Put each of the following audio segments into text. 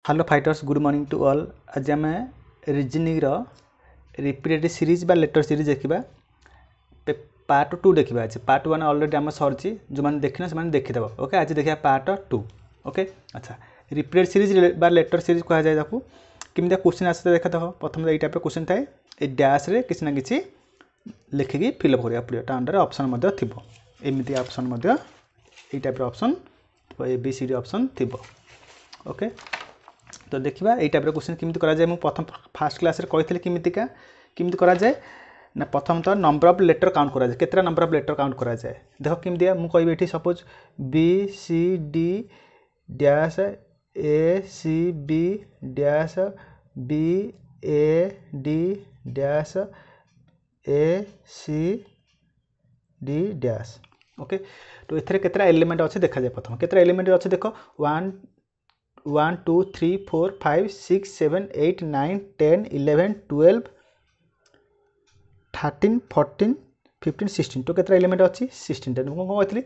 Hello fighters good morning to all. आज आम reasoning repeated series बा लेटर सीरीज देखा पार्ट 2 देखा। आज पार्ट 1 ऑलरेडी आम सरी जो मैंने देखना से देखीदेव। ओके आज देखा पार्ट 2। ओके अच्छा रिपीटेड सीरीज बा लेटर सीरीज कह जाए केमी क्वेश्चन आसते देखा देख प्रथम ये टाइप क्वेश्चन थाए ये डैश रे किसी ना कि लिखिकी फिलअप करा पड़ो ता अंडर ऑप्शन थी एमती ऑप्शन ये टाइप ऑप्शन ABCD ऑप्शन थी। ओके तो देखा ये टाइप क्वेश्चन केमी करा जाए। प्रथम फास्ट क्लास कही केमी करा जाए ना प्रथम तो नंबर ऑफ लेटर काउंट करा जाए केतरा नंबर ऑफ लेटर काउंट करा जाए देख केमी मुझे कहि suppose BCD dash ACB dash BAD dash ACD dash. Okay तो ये केतरा एलिमेंट अच्छे देखा जाए प्रथम केतरा एलिमेंट अच्छे देख 1 2 3 4 5 6 7 8 9 10 11 12 13 14 15 16 तो केतरा एलिमेंट अच्छी 16टा मुझे कौन कहती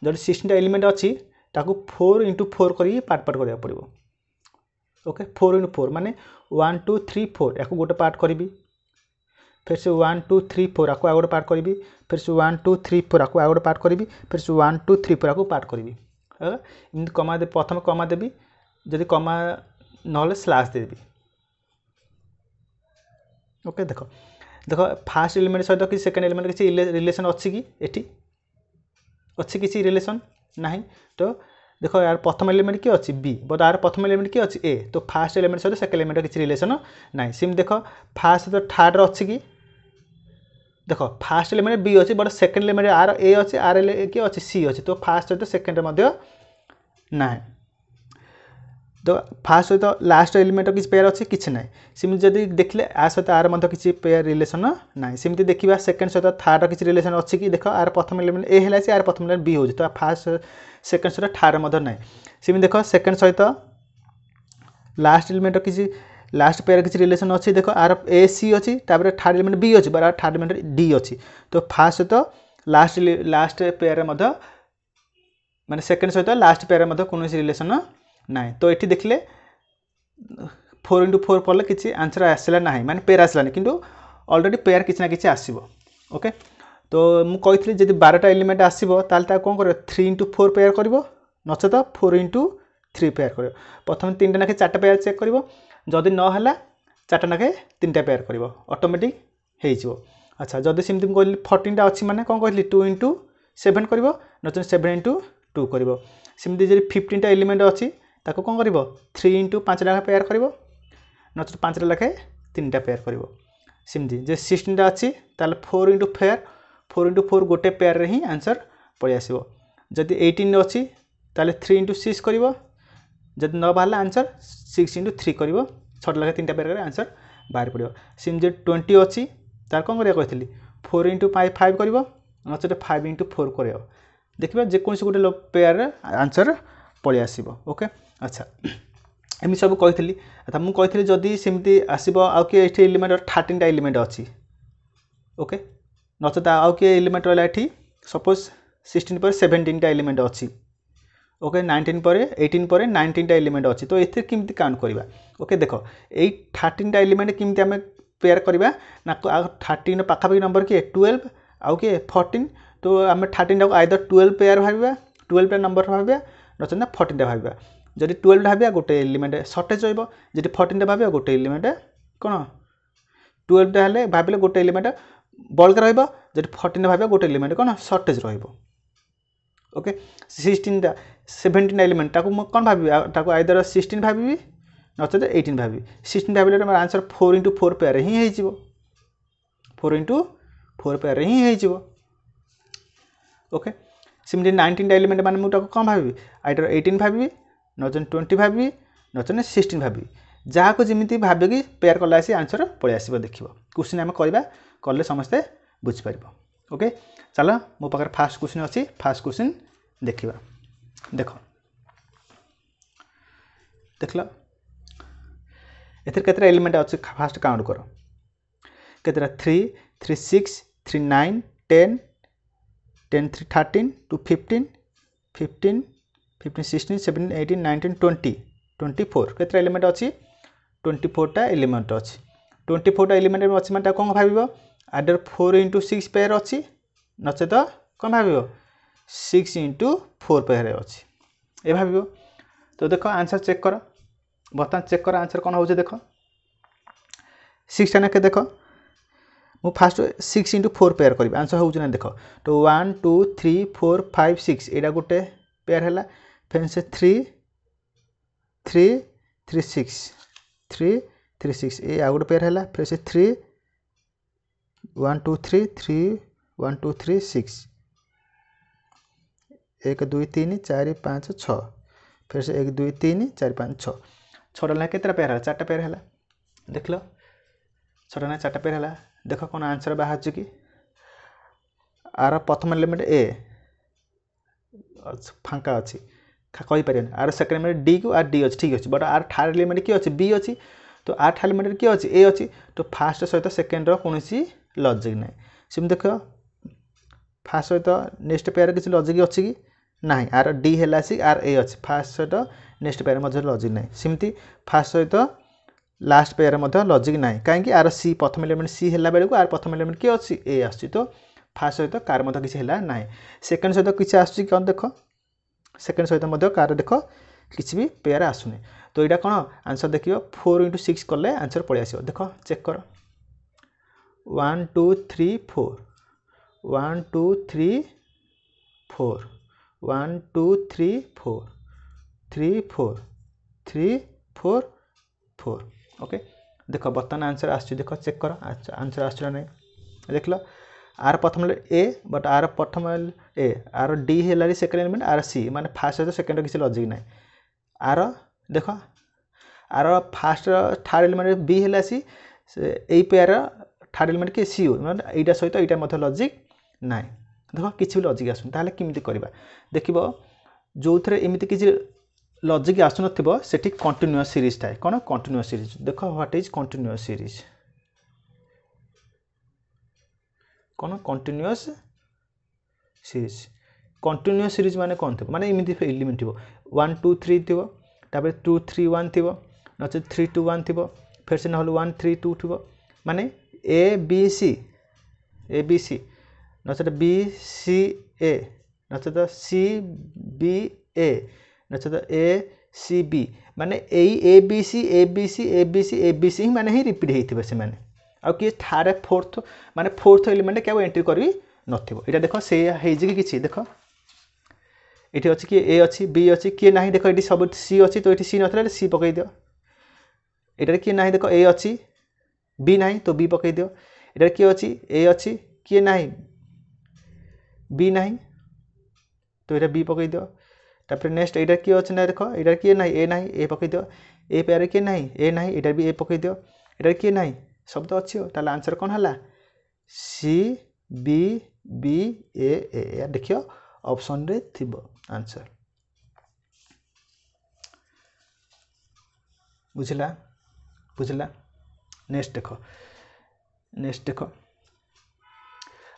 जो 16टा एलिमेंट अच्छी ताकू 4 × 4 कर पार्ट पार्ट करा पड़ो। ओके 4 × 4 माने 1 2 3 4 या गोटे पार्ट करी फिर से 1 2 3 4 आपको गोटे पार्ट करी फिर से 1 2 3 4 आपको गोटे पार्ट करी फिर से 1 2 3 4 आपको पार्ट करी इमती कमा दे प्रथम कमा देवी जदि कमा ना स्लैश देवी। ओके देख देख फास्ट एलिमेंट सहित कि सेकेंड एलिमेंट किसी रिलेशन अच्छी कि एटी अच्छी किसी रिलेशन ना तो देख यार प्रथम एलिमेंट किए अच्छी बी बट यार प्रथम एलिमेंट किए अच्छी ए तो फास्ट एलिमेंट सहित सेकेंड एलिमेंट किसी रिलेशन ना सेम देख फास्ट तो थर्ड अच्छी कि देख फास्ट एलिमेंट बी अच्छी but second element R A अच्छी आर किए अच्छी सी अच्छी तो फास्ट सहित सेकेंड ना तो फास्ट सहित लास्ट एलिमेंट किसी पेयर अच्छी किसी ना सेमती जब देखले आ सहित आर किसी पेयर रिलेशन ना सेमती देखा सेकेंड सहित थर्ड किसी रिलेशन अच्छी कि देख आर प्रथम एलिमेंट ए है आर प्रथम एलिमेंट बी हो तो फास्ट सेकेंड सहित थर्ड ना सेमती देख सेकेंड सहित लास्ट एलिमेंट किसी लास्ट पेयर किसी रिलेशन अच्छी देख आर ए सी अच्छी थर्ड एलिमेंट बी अच्छी बार थर्ड एलिमेंट डी अच्छी तो फास्ट सहित लास्ट पेयर माने सेकेंड सहित लास्ट पेयर कौन रिलेशन ना तो ये देखले 4 × 4 पढ़ले किसी आंसर आसला ना माने पेयर आसला कि ऑलरेडी पेयर किसी ना कि आसो। ओके तो मुझे जब 12टा एलिमेंट आसो कौन कर 3 × 4 पेयर कर नचेत 4 × 3 पेयर कर प्रथम 3टा नाखे 4टा पेयर चेक कर जदि ना 4टा नाखे 3टा पेयर कर ऑटोमेटिक हो। अच्छा जदि सेमती कहली 14टा अच्छी माने कौन कहली 2 × 7 कर नचेत 7 × 2 कर सेमती जब 15टा एलिमेंट अच्छी ताको कौन कर 3 × 5 लाख पेयर कर नचेत 5 लाखे 3टा पेयर कर सेमती जे 16टा अच्छी 4 × 4 4 गोटे पेयर ही आंसर पलि आसो जदि 18 अच्छी 3 × 6 कर जब न बाहर आंसर 6 × 3 कर 6 लाखे 3टा पेयर कर आंसर बाहर पड़ो सेम जो 20 अच्छी तार कौन करा कहली 4 × 5 कर नचेत 5 × 4 कर देखिए जेकोसी गोटे पेयर आंसर पलि आसो। ओके अच्छा एम सब कही अच्छा मुझे कही जदि सेमती आसो आउ किए ये एलिमेंट 13टा एलिमेंट अच्छी। ओके नचेत आउ किए एलिमेंट रहा ये सपोज 16 पर 17टा एलिमेंट अच्छी। ओके 19 पर 18 पर 19टा एलिमेंट अच्छी तो ये केमती काउंट करवा। ओके देख ये 13टा एलिमेंट केमती आम पेयर करवा ना 13 पाखापाखि नंबर किए 12 आउ किए 14 तो आम 13टा को आइदर 12 पेयर भाव 12टा नंबर भाव नचेत 14टा भाव जदि 12 भाव गोटे एलिमेंट सर्टेज रही 14टा भाव गोटे एलिमेंट कौन 12टा हेल्ले भाविले गोटे एलिमेंट बल्क रही 14टा भाव गोटे एलिमेंट कौन सर्टेज रही। ओके 16टा 17टा एलिमेंट कौन भावी आइदर 16 भावी नचेत 18 भावी 16 भाव आंसर 4 × 4 पेयर ही 4 × 4 पेयर ही हो। ओके सेमती 19टा एलिमेंट माने मुझे कौन भावी आइदर 18 भावी नचेत 20 भावी नचेत 16 भावी जहाँ को जमी भाविकी पेयर कला आंसर पलि आस देख क्वेश्चन आम करवा कले समस्ते बुझीपर। ओके चलो मो पाखे फास्ट क्वेश्चन अच्छी फास्ट क्वेश्चन देखा देख देखल एथर एलिमेंट अच्छे फास्ट काउंट कर केतरा 3 3 6 3 9 10 10 3 13 2 15 15 15 16 17 18 19 20 24 केतटा एलिमेंट अच्छी 24टा एलिमेंट अच्छी 24टा एलिमेंट अच्छी मैं कौन भाव आडर 4 इंटू 6 पेयर अच्छी नचेत कौन भाव 6 इंटू 4 पेयर अच्छी ये भाव। तो देख आंसर चेक कर बर्तमान चेक कर आंसर कौन हो देख 6 टा के देख मु फास्ट 6 इंटू 4 पेयर करी आंसर हो देख तो 1 2 3 4 5 6 यहाँ गोटे पेयर है फिर से 3 3 3 6 3 3 6 ये आ गोटे पेयर है फिर से 3 1 2 3 3 1 2 3 6 1 2 3 4 5 6 फिर से 1 2 3 4 5 6 छटा ना केतटा पेयर है 4टा पेयर है देख लो छटा ना 4टा पेयर है देख कौन आंसर बाहर कि आर प्रथम एलिमेंट ए फांका अच्छी कहीपर आर सेकेंड एलिमेंट डी को आर डी अच्छी ठीक अच्छे बट आर थर्ड एलिमेंट किए अच्छे बी अच्छी तो आर थर्ड एलिमेंट किए अच्छे ए अच्छी तो फास्ट सहित सेकेंड कौन लॉजिक ना सेम देख फास्ट सहित नेक्स्ट पेयर किसी लॉजिक अच्छी कि ना आर डी है आर ए अच्छी फास्ट सहित नेक्स्ट पेयर मध्य लॉजिक ना सेमती फास्ट सहित लास्ट पेयर मध्य लॉजिक ना कहीं आर सी प्रथम एलिमेंट सी है बेलू आर प्रथम एलिमेंट किए अच्छी ए आस तो फास्ट सहित कार मध्य किसी है ना सेकेंड सहित किसी आस कौन देख सेकेंड सहित मध्य कार देख किसी भी पेयर आसुनी तो यहाँ कौन आंसर देखिए 4 इंटू 6 कले आंसर पलि आस देख चेक कर 1 2 3 4 1 2 3 4 1 2 3 4 3 4 3 4 4 ओके देख बर्तमान आंसर आस देख चेक कर आंसर आसला ना देख लो आर प्रथम ए बट आर प्रथम ए आर डी है सेकेंड एलिमेंट आर सी माने फास्ट सहित सेकेंड किसी लॉजिक ना आर देख R first third element B है C A pair third element कि सी मतलब यहाँ सहित यहाँ मतलब लॉजिक ना देख किसी भी लॉजिक आसुन ताहले किमिति करबा देखिबो जो थे एमती किसी लॉजिक आसुन सेठी कंटिन्यूअस सीरीज थाए कौन कंटिन्यूअस सीरीज देख व्हाट इज कंटिन्यूअस सीरीज कौन कंटिन्यूअस सीरीज माने कौन थो माने एमती एलिमेंट थो 1 2 3 थो तापर 2 3 1 थो नचे 3 2 1 थो फिर से ना 1 3 2 थो माने ए बी सी नचे बी सी ए नचे सी बी ए नचे ए सी बी माने A B C A B C A B C A B C माने ही रिपीट होइथिबे से माने आ कि थर्ड फोर्थ माने फोर्थ एलिमेंट क्या एंट्री करी नथिबो एटा देखो से हेजि कि किछि देखो एठी अछि कि ए अछि बी अछि कि नाही देखो एठी सब सी अछि तो एठी सी नथले सी पकई दियो एटा कि नाही देखो ए अछि बी नाही तो बी पकई दियो एटा कि अछि ए अछि कि नाही बी नाही तो एटा बी पकई दियो तापर नेक्स्ट एटा कि अछि ना देखो एटा कि नाही ए नाही ए पकई दियो ए पेयर कि नाही ए नाही एटा भी ए पकई दियो एटा कि नाही शब्द अच्छी ताले आंसर कौन है सी बी बी ए देखियो ऑप्शन रे थिबो आंसर बुझला नेक्स्ट देखो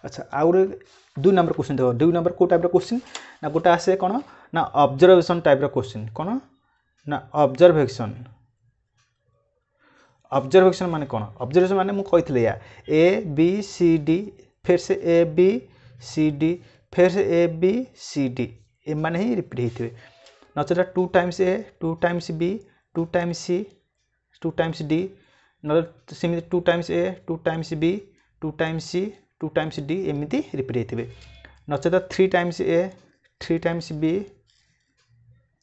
अच्छा आउ 2 नंबर क्वेश्चन देखो 2 नंबर को टाइप क्वेश्चन ना गोटे आसे कौन ना ऑब्जर्वेशन टाइप क्वेश्चन कौन ना ऑब्जर्वेशन माने कौन ऑब्जर्वेशन माने मु कही या ए बी सी डी फिर से ए बी सी डी फिर से ए बी सी डी ए माने ही रिपीट होते नचेता 2 times A 2 times B 2 times C 2 times D न सेमती 2 times A 2 times B 2 times C 2 times D एमती रिपीट होते नचेता 3 times A 3 times B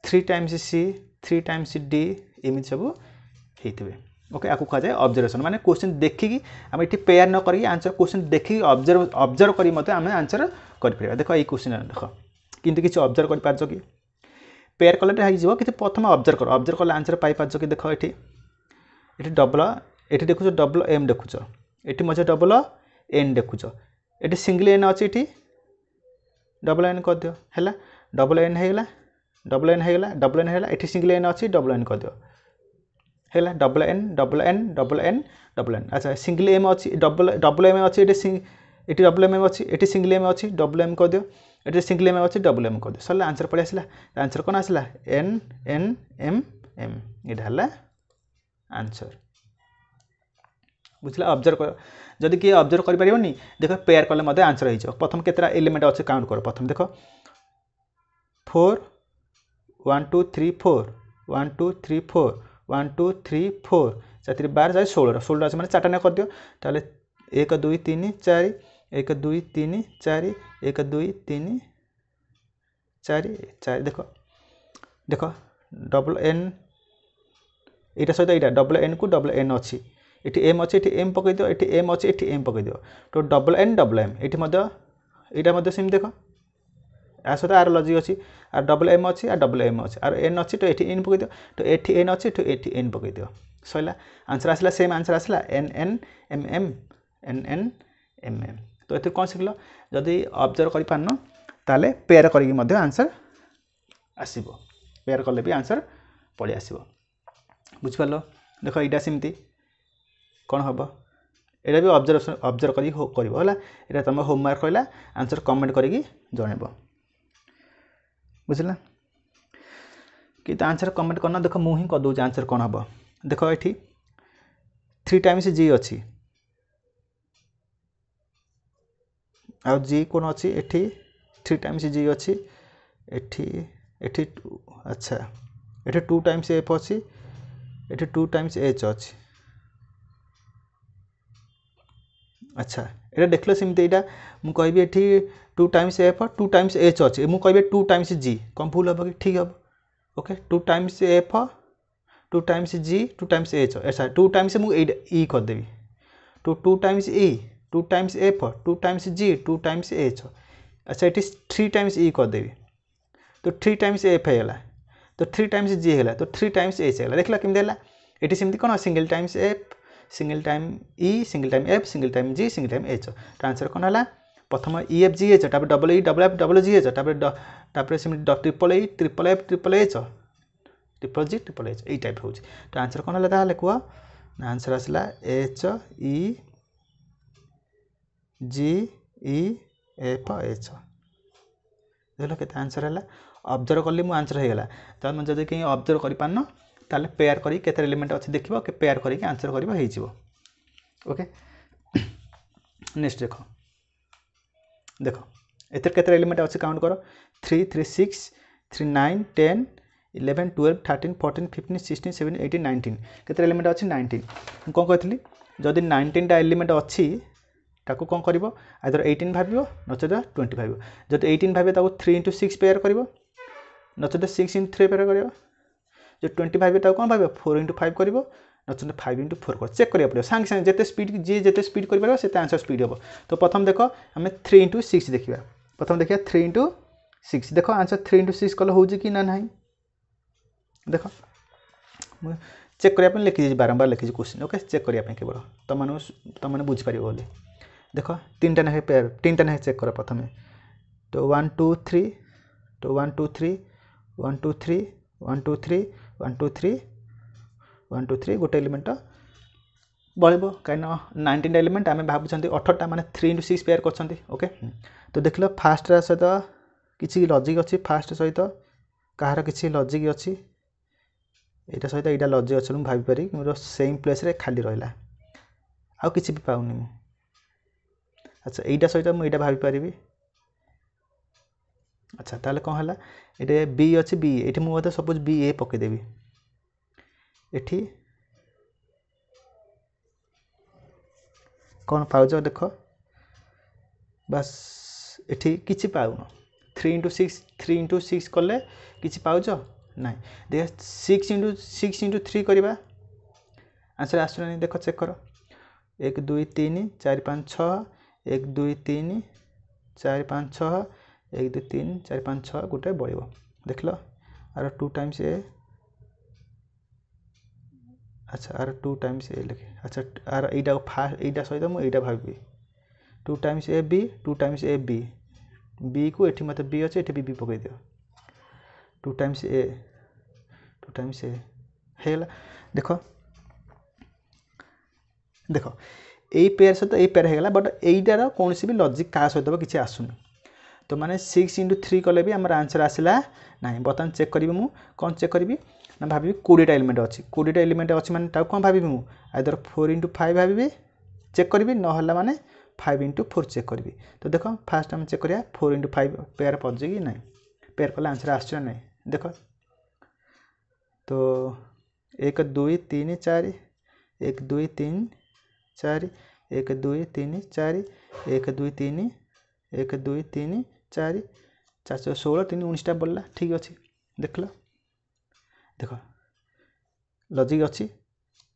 3 times C 3 times D एमती सब होते ओके आपको कहा जाए ऑब्जर्वेशन माने क्वेश्चन देखिकी आम ये पेयर न करी आंसर क्वेश्चन देखिकी ऑब्जर्व करी मते आम आंसर कर परिबा देखो ये क्वेश्चन देख किंतु किसी ऑब्जर्व कर पारछ कि पेयर कलेक्ट हो जिवो कि प्रथम ऑब्जर्व कले आंसर पाई पारछ कि देखो ये डबल ये देखुछ डबल एम देखुछ ये मजे डबल एन देखुछ ये सिंगल एन अच्छी ये डबल एन कर दियो हैला डबल एन होगा डबल एन होगा डबल एन होगा ये सिंगल एन अच्छी डबल एन कर दियो है double N double N double N double N अच्छा सिंगल एम अच्छी डबल एम अच्छी ये डबल एम अच्छी ये सिंगल एम अच्छी डबल एम कर दियो ये सिंगल एम अच्छी डबल एम कर दियो सर आंसर पड़े आसला आंसर कौन आसला एन एन एम एम ये आंसर बुझला ऑब्जर्व कर जदि किए ऑब्जर्व कर पारिबनी देख पेयर कले मते आंसर हो प्रथम केतरा एलिमेंट अच्छे काउंट कर प्रथम देख 4 1 2 3 4 1 2 3 4 1 2 3 4 से 12 जाए 16 16 अच्छे मैंने चार्टा ना कर दियो ताले 1 2 3 4 1 2 3 4 1 2 3 4 4 देख देख डबल एन यहाँ सहित यहाँ डबल एन को डबल एन अच्छी ये एम अच्छे ये एम पकई दियो ये एम अच्छे ये एम पकई दियो तो डबल एम ये सेम देख या सहित आर लजिक अच्छी आर डबल एम अच्छी आर डबल एम अच्छी आर एन अच्छी तो ये एन पकई दियो तो ये एन अच्छी तो ये एन पकई दियो सैला आंसर आसला सेम आंसर आसला N N M M N N M M तो ये कौन शिखल जदि ऑब्जर्व कर पारन ताले पेयर करके आंसर आसब पेयर कले भी आंसर पलि आसब बुझिपार देख यहाँ सेमती कौन हम यहाँ भी ऑब्जर्व कर तुम होमवर्क रहा आंसर कमेंट करके जनइब बुझला कि तो आंसर कमेंट करना देख मुझे करदे आंसर कौन हम देख ये 3 टाइम्स जी अच्छी आ जी कौन अच्छी ये 3 टाइम्स जी अच्छी ये अच्छा ये 2 टाइम्स एफ अच्छी ये 2 टाइम्स एच अच्छी अच्छा ये देख लो सेमती यहाँ मुझे ये 2 टाइम्स एफ 2 टाइम्स एच अच्छे मुझे 2 टाइम्स जी कौन भूल हम कि ठीक हम ओके 2 टाइम्स एफ 2 टाइम्स जी 2 टाइम्स एच अच्छा 2 टाइम्स मुझे ई करदेवी तो 2 टाइम्स ई 2 टाइम्स एफ 2 टाइम्स जी 2 टाइम्स एच अच्छा ये 3 टाइम्स ई करदेवी तो 3 टाइम्स एफ है तो 3 टाइम्स जी है तो 3 टाइम्स एच है देख केमती है ये सेमती कौन single times F single time E single time F single time G single time H तो आंसर कौन है प्रथम E F G H double E double F double G H triple E triple F triple H triple G triple H यही type हो तो answer कौन है ताल कह आंसर आसला H E G E F H देख के आंसर है ऑब्जर्व कली मु आंसर हो गला तो जब कहीं ऑब्जर्व कर पारन ताले पेयर करी केते एलिमेंट अच्छे देखिबो के पेयर करके आंसर करिबो हे जिवो ओके नेक्स्ट देखो देखो एतर केते एलिमेंट अच्छे काउंट करो 3 3 6 3 9 10 11 12 13 14 15 16 17 18 19 केते एलिमेंट अच्छे 19 कौन कहली जदि 19 टा एलिमेंट अच्छी ताको कौन करिवो आइदर 18 भाबियो नचेत 20 भाबियो जदि 18 भाबियो ताको 3 into 6 पेयर करिवो नचेत 6 into 3 पेयर करिवो जो 20 भाबियो ताको कौन भाबियो 4 into 5 करिवो नचेत 5 into 4 कर चेक करिया पड़ियो सांग सांग जेते स्पीड जी जेते स्पीड करि परबो सेते आंसर स्पीड हो तो प्रथम देखो हमें 3 into 6 देखिबा प्रथम देखिया 3 into 6 देखो आंसर 3 into 6 कल होउजी कि ना नाही देखो चेक करिया पे लिखि बारंबार लिखि क्वेश्चन ओके चेक करिया पे केवल तुम माने बुझ पारिबो बोली देखो 3टा ना पेयर 3टा ना चेक कर प्रथम तो 1 2 3 तो 1 2 3 1 2 3 1 2 3 1 2 3 1 2 3 गोटे एलिमेंट बढ़ो कहीं 19 एलिमेंट आम भावुं 18टा माने 3 into 6 पेयर कर ओके तो देख लो फास्ट सहित किसी लजिक अच्छी फास्ट सहित कहार किसी लजिक अच्छी यहाँ सहित यहाँ लजिक अच्छे मुझे भाई मोर सेम प्लेस रे खाली रहा आउ किसी भी पाऊनी मु अच्छा यहाँ सहित मुझे भाई पारि अच्छा ताले कौन है ये बी अच्छी बी ये मुझे सपोज बी ए पकईदेवी ये कौन पाउच देख बस ये किसी पाउन 3 into 6 3 into 6 कले किसी पाउच ना देख 6 into 3 करवा आंसर आसुना देख चेक कर 1 2 3 4 5 6 1 2 3 4 5 6 1 2 3 4 5 6 गोटे बढ़ देख लो आर 2 टाइम्स ए अच्छा आर 2 टाइम्स ए लिखे अच्छा आर यहाँ फास्ट यहाँ सहित मुझे भावी 2 times A B 2 times A B B को ये मत बी अच्छे ये बी पकई दियो 2 टाइम्स ए है देख देख यही पेयर सहित यही पेयर होगा बट यहीटार कौन भी लजिक क्या सहित किसी आसुनी तो माने 6 into 3 कले भी आम आंसर आसला ना बर्तमान चेक करी मु कौन चेक करी ना भावी 20टा एलिमेंट अच्छी 20टा एलिमेंट अच्छी माने ताको कौन भावी मु आइदर 4 × 5 भावी चेक करी ना माने 5 × 4 चेक करी। तो देख फास्ट आम चेक करिया 4 × 5 पेयर पजे कि ना पेयर कले आंसर आस ना देख तो 1 2 3 4 1 2 3 4 1 2 3 4 1 2 3 1 2 3 4 416 3 19टा बोलला ठीक अच्छे देख लो देख लॉजिक अच्छी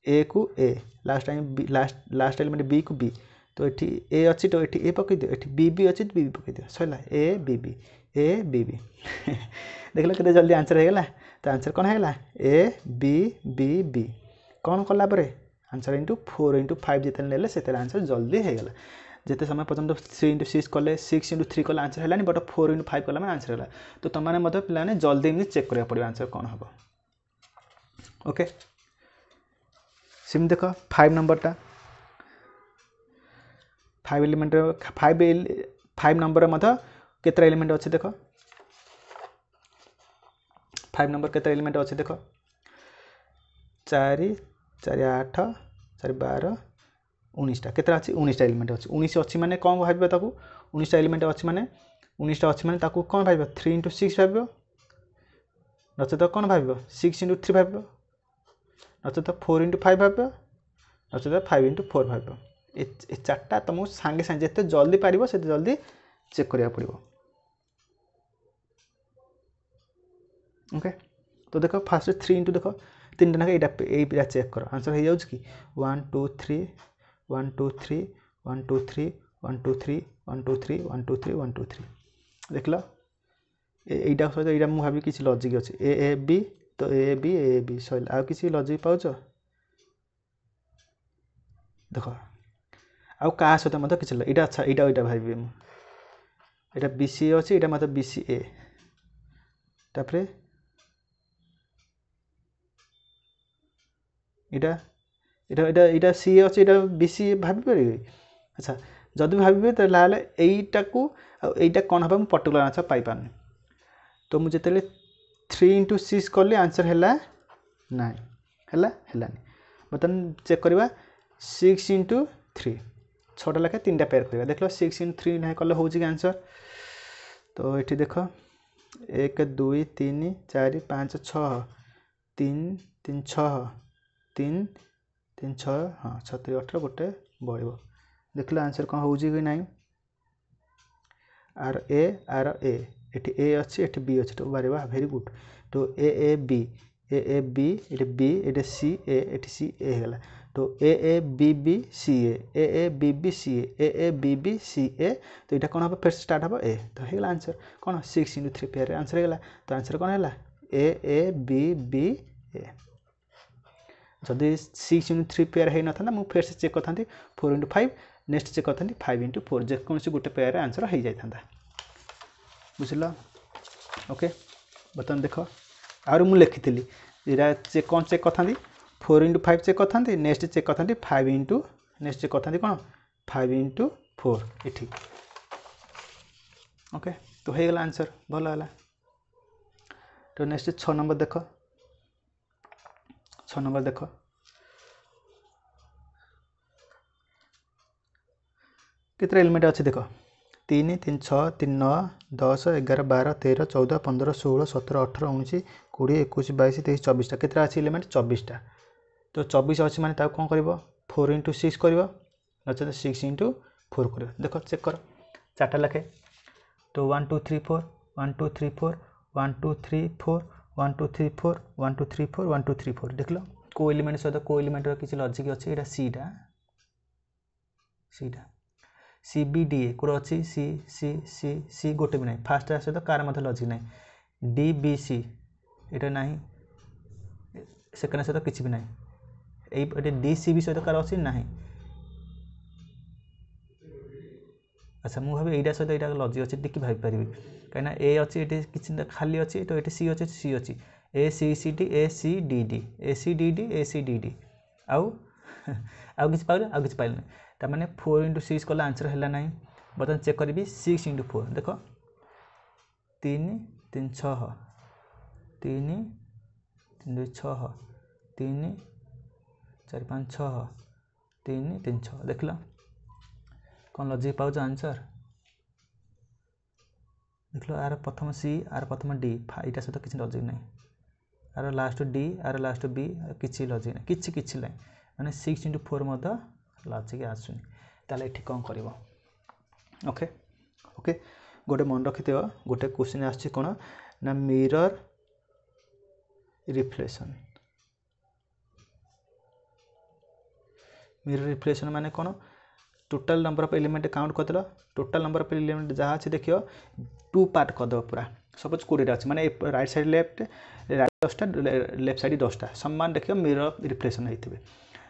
ए को A last time B last element B को बी तो ये ए अच्छी तो ये ए पकई दियो ये बी बी अच्छी तो बी बी पकई दियो सरला ए बी बी देख लो केते जल्दी आंसर होगा तो आंसर कौन है ए बी बी बी कौन कला आंसर इंटू 4 × 5 जिते नेले से आंसर जल्दी होगा जिते समय पर्यटन 3 × 6 कले 6 × 3 कले आंसर है बट 4 × 5 कला मैंने आंसर है तो तुम मैंने पे जल्दी एमती चेक करा पड़ो आंसर कौन हम ओके सिम देख 5 नंबरटा 5 एलिमेंट 5 नंबर केतरा एलिमेंट अच्छे देख 5 नंबर केतरा एलिमेंट अच्छे देख 4 4 8 4 12 19टा केतरा अच्छी 19टा एलिमेंट अच्छी 19 अच्छी माने कौन भाव ताकू 19टा एलिमेंट अच्छी माने 19टा अच्छी माने ताकू कौन भाव 3 × 6 भाव नचेत कौन भाव 6 × 3 भाव नचेत 4 × 5 भाव नचेत 5 × 4 भाव ए चार्टा तुमको सांगे सांगे जिते जल्दी पार से जल्दी चेक करा पड़ो ओके तो देख फास्ट 3 × देख 3टा ना यहाँ चेक कर आंसर हो जाऊँ कि 1 2 3 1 2 3 1 2 3 1 2 3 1 2 3 1 2 3 1 2 3 देख लो यहीटा सहित यहाँ मुझे भावी किसी लॉजिक अच्छे ए बी तो ए बी सर आ किसी लॉजिक पाच देख आउ क्या सहित मतलब किसी यहाँ अच्छा यहाँ भावी मुझे बी सी ए अच्छे यहाँ मतलब बी सी ए तापर यहाँ सी ए अच्छे यहाँ बी सी ए भावी पारे अच्छा जदि भावे तो यहीटा को यहीटा कौन हम पर्टिकुलर आंसर पाई पारनी तो मुझे 3 × 6 कली आंसर है ना बर्तमान चेक करवा 6 × 3 6टा लेखे 3टा पेयर करवा देख लो 6 × 3 ना कले हो आंसर तो ये देख 1 2 3 4 5 6 3 3 6 3 3 6 हाँ 6 3 18 गोटे बढ़ देख लो आंसर कौन हो ना आर ए ये ए अच्छे ये बी अच्छे तो बारे वेरी गुड तो ए बी ये बी ये सी ए होगा तो A B C A B B C A B B C A तो यहाँ कौन हम फिर स्टार्ट हम ए तो होगा आंसर कौन 6 × 3 पेयर आंसर होगा तो आंसर कौन है ए बी बी ए जदि 6 × 3 पेयर हो ना मुझे फिर से चेक करता 4 × 5 नेक्स्ट चेक करता 5 × 4 जेकोसी गोटे पेयर आंसर हो जाता बुझल ओके बर्तमान देख आर मुझे लिखी यहाँ चेक कौन चेक करता 4 × 5 चेक करता नेक्स्ट चेक करता 5 × नेक्स्ट चेक करता कौन 5 × 4 ये ओके तो होगा आंसर भल है तो नेक्स्ट 6 नंबर देख 6 नंबर देख कितने एलिमेंट अच्छे देख 3 3 6 3 9 10 11 12 13 14 15 16 17 18 19 20 21 22 23 24टा केतरा अच्छी एलिमेंट 24टा तो 24 अच्छी माने कौन कर 4 × 6 कर नचेत 6 × 4 कर देख चेक कर 4टा लेखे तो 1 2 3 4 1 2 3 4 1 2 3 4 1 2 3 4 1 2 3 4 1 2 3 4 देख लो को एलिमेंट सहित को एलिमेंट किसी लॉजिक अच्छे यहाँ सीटा सी बी डी ए कौन अच्छी सी सी सी सी गोटे भी ना फास्ट सहित कार मत लॉजिक ना डी बी सी यहाँ ना सेकेंड सहित किसी भी ना ये डी सी बी सहित कार अच्छी ना अच्छा मुझे भावी यहाँ सहित यहाँ लॉजिक अच्छे टी भाई पारि कहीं ए अच्छी ये किसी खाली अच्छी तो ये सी अच्छे सी अच्छी A C C D A C D D A C D D A C D D आउ किसी पाइल आउ किसी पाइल ताने 4 × 6 कले आंसर है ना बर्तमान चेक करी 6 × 4 देख 3 3 6 3 3 2 6 3 4 5 6 3 3 6 देख लो कौन लॉजिक पाउछ आंसर देख लो यार प्रथम सी यार प्रथम डी एटा सहित किसी लॉजिक नहीं यार लास्ट डी यार लास्ट बी किसी लॉजिक नहीं किसी नहीं माने 6 × 4 मत लॉजिक आसुनी ताले एठी कौन करिवो ओके ओके गोटे मन रखिथियो गोटे क्वेश्चन आछि कोन ना मिरर रिफ्लेक्शन माने कोन total number of element count कर दलो टोटल नंबर ऑफ एलिमेंट जहाँ अच्छे देखियो 2 पार्ट कर दो पूरा सपोज 20 अच्छे माने राइट साइड लेफ्ट राइट 10टा लेफ्ट साइड 10टा समान देखियो मिरर रिफ्लेक्शन होइथिबे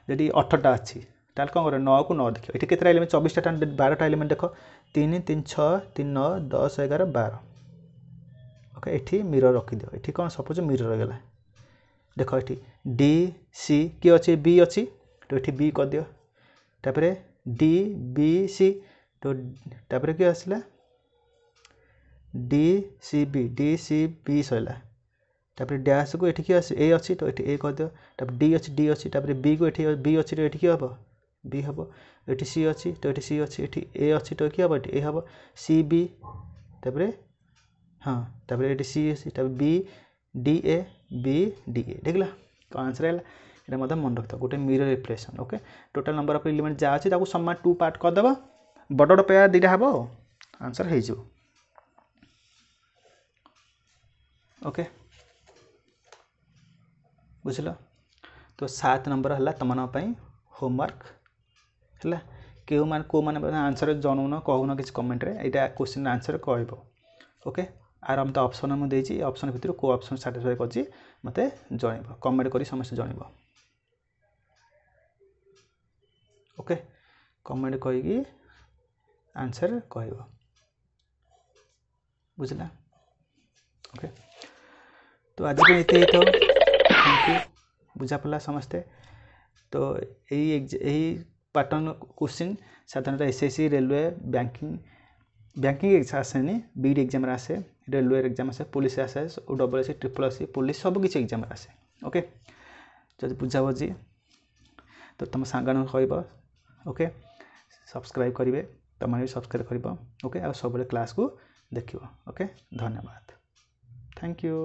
जदि 18टा अच्छी ताल कौन कर 9 को 9 देखियो एठी केतरा एलिमेंट 24टा 12टा एलिमेंट देखो 3 3 6 3 9 10 11 12 ओके एठी मिरर रखि दियो एठी कौन सपोज मिरर हो गला देखो एठी डी सी की अछि बी अछि तो एठी बी कर दियो तापरे डी बी सी तो तापरे की आसला डी सी बी सैला तापरे डैश को एठी की आसी ए अछि तो एठी ए कर दियो तापरे डी अछि तापरे बी को एठी बी अछि तो एठी की हबो बी हबो एठी सी अछि तो एठी सी अछि एठी ए अछि तो की हबो एठी ए हबो सी बी तापरे हां तापरे एठी सी अछि तापरे बी डी ए देखला तो आंसर है এটা মধ্যে মন রাখতো গোটে mirror reflection okay total number of element जा अछि ताकू समान 2 पार्ट कर देबो बड पेयर दिटा हबो आंसर हे जो ओके बुझलो तो 7 नंबर हला तमन पई होमवर्क हला केउ मान को मान आंसर जणुन कहून किछ कमेंट रे एटा क्वेश्चन आंसर कहबो ओके आर हम तो ऑप्शन हम देछि ऑप्शन भितर को ऑप्शन सैटिस्फाई करछि मते जणिबो कमेंट करी समस्त जणिबो ओके कमेंट करी आंसर कहबो बुझला ओके तो आज को एते तो थैंक यू बुझा पला समस्त तो यही पैटर्न क्वेश्चन साधारणतः एसएससी रेलवे बैंकिंग एग्जाम आसेनी बीड एग्जाम आसे रेलवे एग्जाम आसे पुलिस आसे डबलएससी ट्रिपल एससी पुलिस सब किसी एग्जाम आसे ओके जब बुझा बुझी तो तुम सांगन कहब ओके सब्सक्राइब करेंगे तुम भी सब्सक्राइब कर ओके आ सब क्लास को देखियो ओके धन्यवाद थैंक यू।